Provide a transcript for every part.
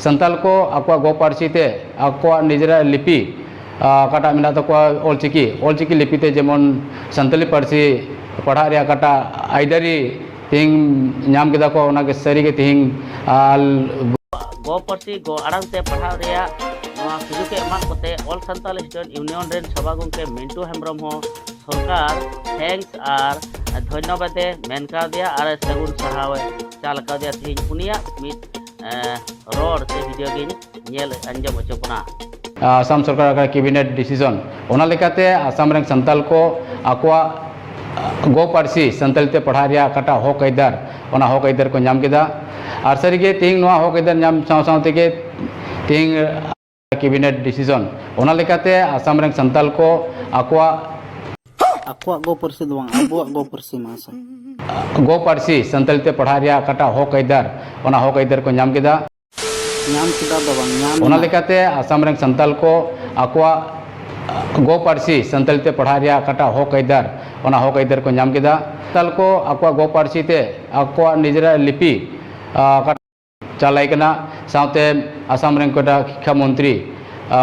संताल को आको गो पार्सी ते आको निजरा लिपि काटा मिना तको ऑलचिकी लिपि ते जेमन संताली पार्सी पढ़ा रे काटा आइदारी तिंग नाम के दाको ओना के सरी के तिंग गो पार्सी गो आड़ांग ते पढ़ा रे सुजुग के एमान कोते ऑल संताल स्टूडेंट यूनियन रेन सभा गंके मिंटू हेम्ब्रम हो सरकार थैंक्स आर धन्यवाद मेन का दिया और सगुन सहावे चाल का दिया तिंग पुनिया मित रोड से वीडियो गिन नेल अंजम अचोपना आसाम सरकार का कैबिनेट डिसीजन ओना लेकाते आसाम रेन संताल को आकोआ गो पार्सी संताल ते पढ़ा रे काटा हक आइदार ओना हक आइदार को नाम केदा आर सरी के तिंग नोआ हक आइदार नाम साव तेगे तिंग कैबिनेट डिसीजन ओना लेकाते आसाम रेन संताल को आकोआ गो पार्सी दो आबो गो पार्सी मासा गो पार्सी संताल ते पढ़ा रे काटा हक आइदार ओना हक आइदार को नाम केदा दो बांग ओना लेकाते आसाम रेन संताल को आकोआ गो पार्सी संताल ते पढ़ा रे काटा हक आइदार ओना हक आइदार को नाम केदा संताल को आकोआ गो पार्सी ते आकोआ निजरा लिपि चालाई कना साउते आसाम रेन कोटा शिक्षा मंत्री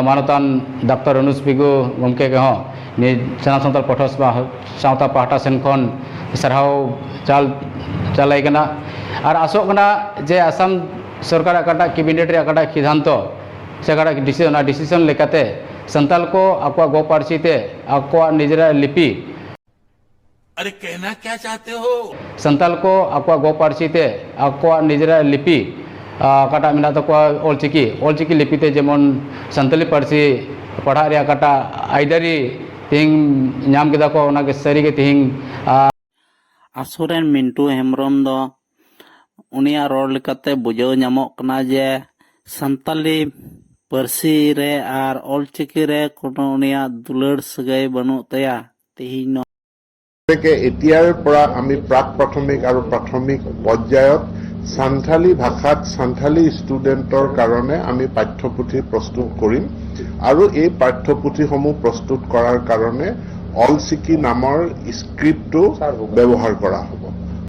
मानतान डॉक्टर अनुज पिगु गमके के हो नि सना संताल पठोस साउता पाहटा सेन खन सरहाव चालाई कना और आसोक कना जे आसाम सरकार काटा कैबिनेट रे काटा सिद्धांत से काटा डिसीजन लेकाते संताल को आकोआ गो पार्सी ते आकोआ निजरा लिपि अरे कहना क्या चाहते हो संताल को आकोआ गो पार्सी ते आकोआ निजरा लिपि काटा मिना तको ऑलचिकी लिपि ते जेमन संताली पार्सी पढ़ा रे काटा आइदारी तिंग नाम केदा को ओना के सरी के तिंग आसुरेन मिंटू हेम्ब्रम दो उनिया रोड लेकाते बुझाव नामक कना जे संताली पार्सी रे आर ऑलचिकी रे कोनो उनिया दुलड़ सगाई बनु तया तिहिन के एतियार परा आमी प्राक प्राथमिक और प्राथमिक पर्यायत सान्थाली भाषात सान्थाली स्टूडेंटर कारणे आमी पाठ्यपुथि प्रस्तुत करिम और ये पाठ्यपुथि समूह प्रस्तुत करार कारणे ऑलचिकी नाমৰ स्क्रिप्टটো व्यवहार करा